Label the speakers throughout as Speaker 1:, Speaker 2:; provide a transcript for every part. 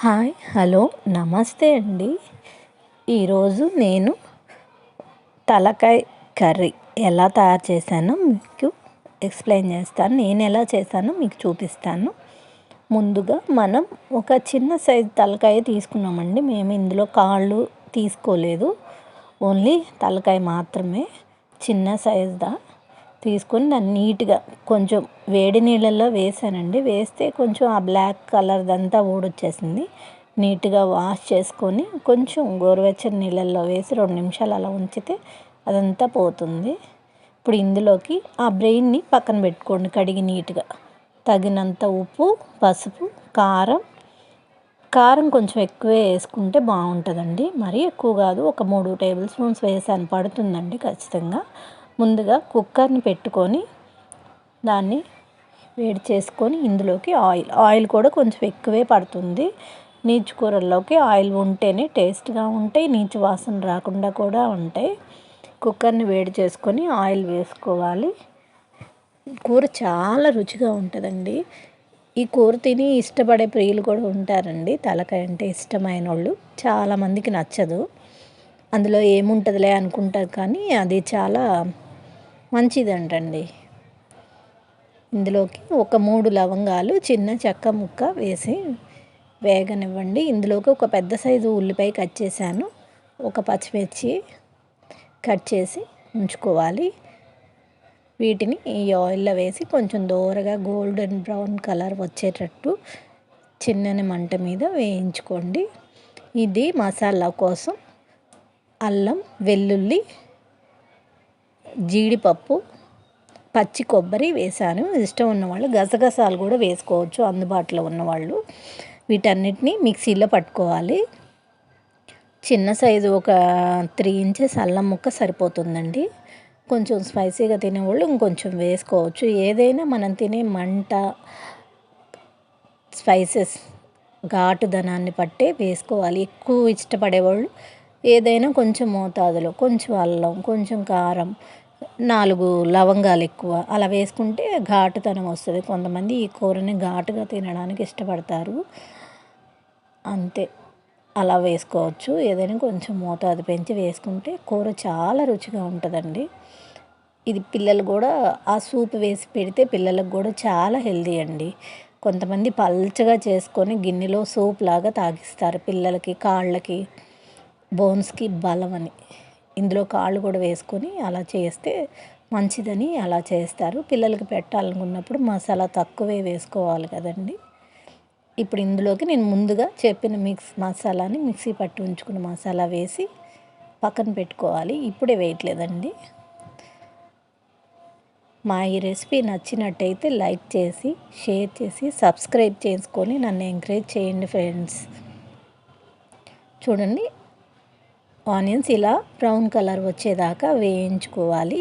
Speaker 1: Hi hello నమస్తే అండి. ఈరోజు నేను తలకాయ కర్రీ ఎలా తయారు చేశానో మీకు ఎక్స్ప్లెయిన్ చేస్తాను. నేను ఎలా చేశానో మీకు చూపిస్తాను. ముందుగా మనం ఒక చిన్న సైజు తలకాయ తీసుకున్నామండి. మేము ఇందులో కాళ్ళు తీసుకోలేదు, ఓన్లీ తలకాయ మాత్రమే. చిన్న సైజుదా తీసుకొని దాన్ని నీట్గా కొంచెం వేడి నీళ్ళల్లో వేసానండి. వేస్తే కొంచెం ఆ బ్లాక్ కలర్దంతా ఊడొచ్చేసింది. నీట్గా వాష్ చేసుకొని కొంచెం గోరువెచ్చని నీళ్ళల్లో వేసి 2 నిమిషాలు అలా ఉంచితే అదంతా పోతుంది. ఇప్పుడు ఇందులోకి ఆ బ్రెయిన్ని పక్కన పెట్టుకోండి కడిగి నీట్గా. తగినంత ఉప్పు, పసుపు, కారం కొంచెం ఎక్కువే వేసుకుంటే బాగుంటుందండి. మరీ ఎక్కువ కాదు, ఒక 3 టేబుల్ స్పూన్స్ వేసాను, పడుతుందండి ఖచ్చితంగా. ముందుగా కుక్కర్ని పెట్టుకొని దాన్ని వేడి చేసుకొని ఇందులోకి ఆయిల్ కూడా కొంచెం ఎక్కువే పడుతుంది. నీచు కూరల్లోకి ఆయిల్ ఉంటేనే టేస్ట్గా ఉంటాయి, నీచు వాసన రాకుండా కూడా ఉంటాయి. కుక్కర్ని వేడి చేసుకొని ఆయిల్ వేసుకోవాలి. కూర చాలా రుచిగా ఉంటుందండి. ఈ కూర తిని ఇష్టపడే ప్రియులు కూడా ఉంటారండి. తలకాయ అంటే ఇష్టమైన వాళ్ళు. చాలామందికి నచ్చదు, అందులో ఏముంటుందిలే అనుకుంటారు, కానీ అది చాలా మంచిదంటండి. ఇందులోకి ఒక 3 లవంగాలు, చిన్న చెక్క ముక్క వేసి వేగనివ్వండి. ఇందులోకి ఒక పెద్ద సైజు ఉల్లిపాయ కట్ చేశాను, ఒక పచ్చిమిర్చి కట్ చేసి ఉంచుకోవాలి. వీటిని ఈ ఆయిల్లో వేసి కొంచెం దోరగా గోల్డెన్ బ్రౌన్ కలర్ వచ్చేటట్టు చిన్నని మంట మీద వేయించుకోండి. ఇది మసాలా కోసం అల్లం, వెల్లుల్లి, జీడిపప్పు, పచ్చి కొబ్బరి వేసాను. ఇష్టం ఉన్నవాళ్ళు గసగసాలు కూడా వేసుకోవచ్చు, అందుబాటులో ఉన్నవాళ్ళు. వీటన్నిటిని మిక్సీలో పట్టుకోవాలి. చిన్న సైజు ఒక 3 ఇంచెస్ అల్లం ముక్క సరిపోతుందండి. కొంచెం స్పైసీగా తినేవాళ్ళు ఇంకొంచెం వేసుకోవచ్చు. ఏదైనా మనం తినే మంట, స్పైసెస్ ఘాటుదనాన్ని పట్టే వేసుకోవాలి. ఎక్కువ ఇష్టపడేవాళ్ళు ఏదైనా కొంచెం మోతాదులో, కొంచెం అల్లం, కొంచెం కారం, 4 లవంగాలు ఎక్కువ అలా వేసుకుంటే ఘాటుతనం వస్తుంది. కొంతమంది ఈ కూరని ఘాటుగా తినడానికి ఇష్టపడతారు, అంతే. అలా వేసుకోవచ్చు. ఏదైనా కొంచెం మోతాదు పెంచి వేసుకుంటే కూర చాలా రుచిగా ఉంటుందండి. ఇది పిల్లలు కూడా ఆ సూప్ వేసి పెడితే పిల్లలకు కూడా చాలా హెల్దీ అండి. కొంతమంది పల్చగా చేసుకొని గిన్నెలో సూప్ లాగా తాగిస్తారు పిల్లలకి, కాళ్ళకి, బోన్స్కి బలం అని. ఇందులో కాళ్ళు కూడా వేసుకొని అలా చేస్తే మంచిదని అలా చేస్తారు. పిల్లలకి పెట్టాలనుకున్నప్పుడు మసాలా తక్కువే వేసుకోవాలి కదండి. ఇప్పుడు ఇందులోకి నేను ముందుగా చెప్పిన మసాలాని మిక్సీ పట్టి ఉంచుకున్న మసాలా వేసి పక్కన పెట్టుకోవాలి. ఇప్పుడే వేయట్లేదండి. మా ఈ రెసిపీ నచ్చినట్టయితే లైక్ చేసి, షేర్ చేసి, సబ్స్క్రైబ్ చేసుకొని నన్ను ఎంకరేజ్ చేయండి ఫ్రెండ్స్. చూడండి, ఆనియన్స్ ఇలా బ్రౌన్ కలర్ వచ్చేదాకా వేయించుకోవాలి.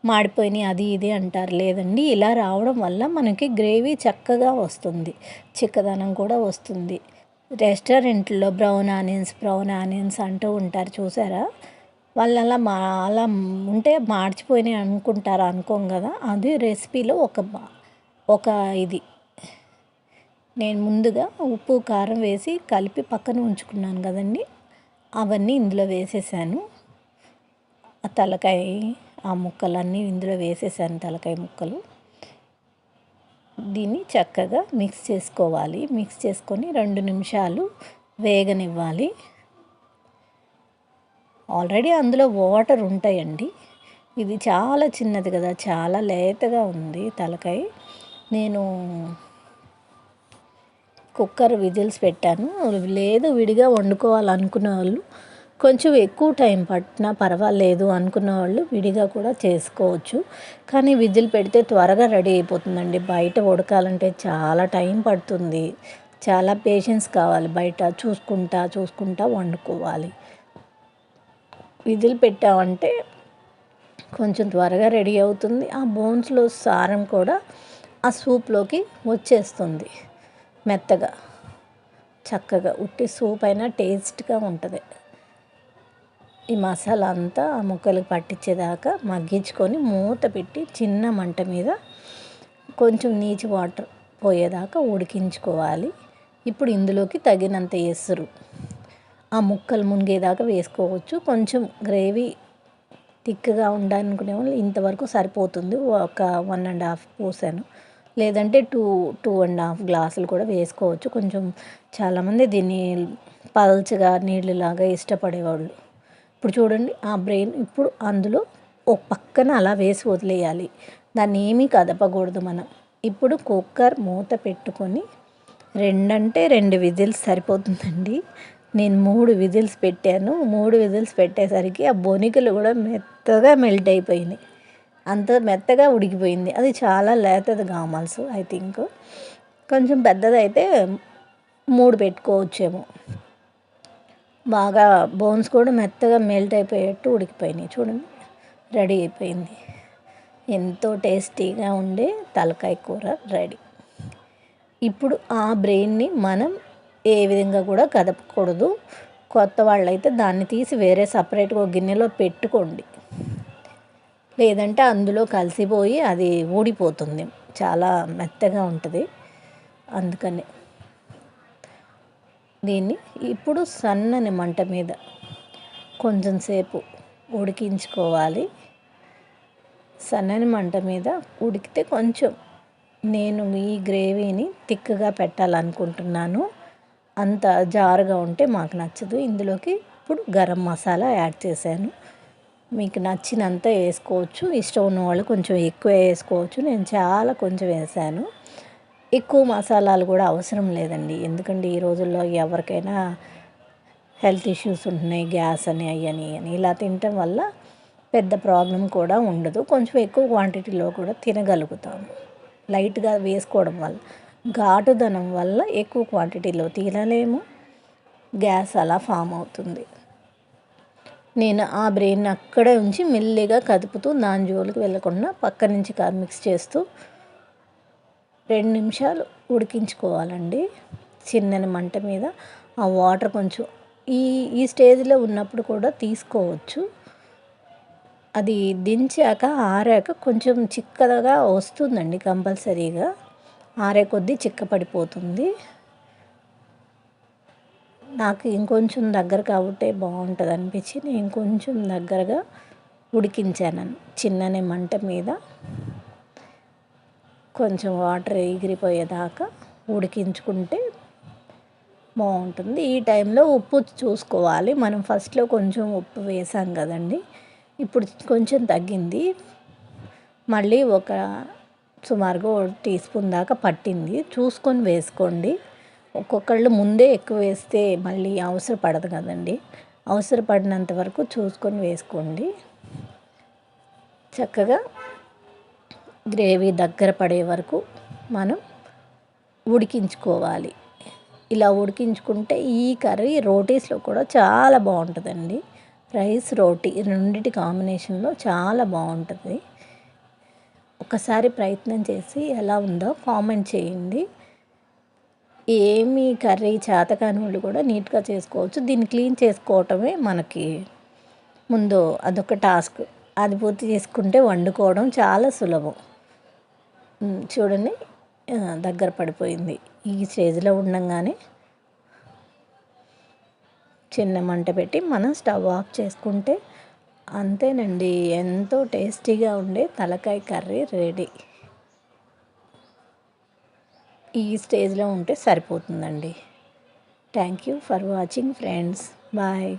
Speaker 1: మాడిపోయినాయి అది ఇది అంటారు, లేదండి, ఇలా రావడం వల్ల మనకి గ్రేవీ చక్కగా వస్తుంది, చిక్కదనం కూడా వస్తుంది. రెస్టారెంట్లో బ్రౌన్ ఆనియన్స్ అంటూ ఉంటారు, చూసారా? వాళ్ళు అలా ఉంటే మార్చిపోయినాయి అనుకుంటారు, అనుకోం కదా. అది రెసిపీలో ఒక ఇది. నేను ముందుగా ఉప్పు, కారం వేసి కలిపి పక్కన ఉంచుకున్నాను కదండి, అవన్నీ ఇందులో వేసేసాను. ఆ తలకాయ, ఆ ముక్కలన్నీ ఇందులో వేసేసాను, తలకాయ ముక్కలు. దీన్ని చక్కగా మిక్స్ చేసుకోవాలి. మిక్స్ చేసుకొని 2 నిమిషాలు వేగనివ్వాలి. ఆల్రెడీ అందులో వాటర్ ఉంటాయండి. ఇది చాలా చిన్నది కదా, చాలా లేతగా ఉంది తలకాయ. నేను కుక్కర్ విజిల్స్ పెట్టాను. లేదు విడిగా వండుకోవాలనుకునే వాళ్ళు, కొంచెం ఎక్కువ టైం పట్టినా పర్వాలేదు అనుకున్న వాళ్ళు విడిగా కూడా చేసుకోవచ్చు. కానీ విజిల్ పెడితే త్వరగా రెడీ అయిపోతుందండి. బయట ఉడకాలంటే చాలా టైం పడుతుంది, చాలా పేషెన్స్ కావాలి. బయట చూసుకుంటా వండుకోవాలి. విజిల్ పెట్టామంటే కొంచెం త్వరగా రెడీ అవుతుంది. ఆ బోన్స్లో సారం కూడా ఆ సూప్లోకి వచ్చేస్తుంది మెత్తగా, చక్కగా. ఉట్టి సూప్ అయినా టేస్ట్గా ఉంటుంది. ఈ మసాలా అంతా ఆ ముక్కలకు పట్టించేదాకా మగ్గించుకొని మూత పెట్టి చిన్న మంట మీద కొంచెం నీచు వాటర్ పోయేదాకా ఉడికించుకోవాలి. ఇప్పుడు ఇందులోకి తగినంత ఎసరు, ఆ ముక్కలు మునిగేదాకా వేసుకోవచ్చు. కొంచెం గ్రేవీ థిక్గా ఉండాలనుకునే వాళ్ళు ఇంతవరకు సరిపోతుంది. ఒక 1½ పోసాను, లేదంటే 2 గ్లాసులు కూడా వేసుకోవచ్చు. కొంచెం చాలామంది దీన్ని పల్చగా నీళ్ళలాగా ఇష్టపడేవాళ్ళు. ఇప్పుడు చూడండి ఆ బ్రెయిన్ ఇప్పుడు అందులో ఒక పక్కన అలా వేసి వదిలేయాలి. దాన్ని ఏమీ కదపకూడదు మనం. ఇప్పుడు కుక్కర్ మూత పెట్టుకొని 2 విజిల్స్ సరిపోతుందండి. నేను 3 విజిల్స్ పెట్టాను. 3 విజిల్స్ పెట్టేసరికి ఆ బొనికలు కూడా మెత్తగా మెల్ట్ అయిపోయినాయి. అంత మెత్తగా ఉడికిపోయింది. అది చాలా లేతది కామాల్సు ఐ థింక్. కొంచెం పెద్దదైతే 3 పెట్టుకోవచ్చేమో. బాగా బోన్స్ కూడా మెత్తగా మెల్ట్ అయిపోయేట్టు ఉడికిపోయినాయి. చూడండి రెడీ అయిపోయింది. ఎంతో టేస్టీగా ఉండే తలకాయ కూర రెడీ. ఇప్పుడు ఆ బ్రెయిన్ని మనం ఏ విధంగా కూడా కదపకూడదు. కొత్త వాళ్ళైతే దాన్ని తీసి వేరే సపరేట్గా ఒక గిన్నెలో పెట్టుకోండి, లేదంటే అందులో కలిసిపోయి అది ఊడిపోతుంది, చాలా మెత్తగా ఉంటుంది. అందుకని దీన్ని ఇప్పుడు సన్నని మంట మీద కొంచెం సేపు ఉడికించుకోవాలి. సన్నని మంట మీద ఉడికితే కొంచెం నేను ఈ గ్రేవీని థిక్గా పెట్టాలనుకుంటున్నాను. అంత జారుగా ఉంటే మాకు నచ్చదు. ఇందులోకి ఇప్పుడు గరం మసాలా యాడ్ చేశాను. మీకు నచ్చినంత వేసుకోవచ్చు. ఇష్టం ఉన్నవాళ్ళు కొంచెం ఎక్కువ వేసుకోవచ్చు. నేను చాలా కొంచెం వేసాను. ఎక్కువ మసాలాలు కూడా అవసరం లేదండి. ఎందుకంటే ఈ రోజుల్లో ఎవరికైనా హెల్త్ ఇష్యూస్ ఉంటున్నాయి, గ్యాస్ అని అయ్యని అని. ఇలా తినటం వల్ల పెద్ద ప్రాబ్లం కూడా ఉండదు. కొంచెం ఎక్కువ క్వాంటిటీలో కూడా తినగలుగుతాము లైట్గా వేసుకోవడం వల్ల. ఘాటుదనం వల్ల ఎక్కువ క్వాంటిటీలో తినలేము, గ్యాస్ అలా ఫామ్ అవుతుంది. నేను ఆ బ్రెయిన్ అక్కడే ఉంచి మెల్లిగా కదుపుతూ దాని జోలికి వెళ్ళకుండా పక్క నుంచి మిక్స్ చేస్తూ 2 నిమిషాలు ఉడికించుకోవాలండి చిన్నని మంట మీద. ఆ వాటర్ కొంచెం ఈ ఈ స్టేజ్లో ఉన్నప్పుడు కూడా తీసుకోవచ్చు. అది దించాక ఆరాక కొంచెం చిక్కగా వస్తుందండి కంపల్సరీగా. ఆరే కొద్దీ చిక్కపడిపోతుంది. నాకు ఇంకొంచెం దగ్గర కాబట్టి బాగుంటుంది అనిపించి నేను కొంచెం దగ్గరగా ఉడికించాను. చిన్నని మంట మీద కొంచెం వాటర్ ఎగిరిపోయేదాకా ఉడికించుకుంటే బాగుంటుంది. ఈ టైంలో ఉప్పు చూసుకోవాలి. మనం ఫస్ట్లో కొంచెం ఉప్పు వేసాం కదండి, ఇప్పుడు కొంచెం తగ్గింది. మళ్ళీ ఒక సుమారుగా 1 టీ స్పూన్ దాకా పట్టింది. చూసుకొని వేసుకోండి. ఒక్కొక్కళ్ళు ముందే ఎక్కువ వేస్తే మళ్ళీ అవసరపడదు కదండి. అవసరపడినంత వరకు చూసుకొని వేసుకోండి. చక్కగా గ్రేవీ దగ్గర పడే వరకు మనం ఉడికించుకోవాలి. ఇలా ఉడికించుకుంటే ఈ కర్రీ రోటీస్లో కూడా చాలా బాగుంటుందండి. రైస్ రోటీ రెండింటి కాంబినేషన్లో చాలా బాగుంటుంది. ఒకసారి ప్రయత్నం చేసి ఎలా ఉందో కామెంట్ చేయండి. ఏమి కర్రీ చేతకాని వాళ్ళు కూడా నీట్గా చేసుకోవచ్చు. దీన్ని క్లీన్ చేసుకోవటమే మనకి ముందు అదొక టాస్క్. అది పూర్తి చేసుకుంటే వండుకోవడం చాలా సులభం. చూడండి దగ్గర పడిపోయింది. ఈ స్టేజ్లో ఉండంగానే చిన్న మంట పెట్టి మనం స్టవ్ ఆఫ్ చేసుకుంటే అంతేనండి, ఎంతో టేస్టీగా ఉండే తలకాయ కర్రీ రెడీ. ఈ స్టేజ్లో ఉంటే సరిపోతుందండి. Thank you for watching friends. Bye.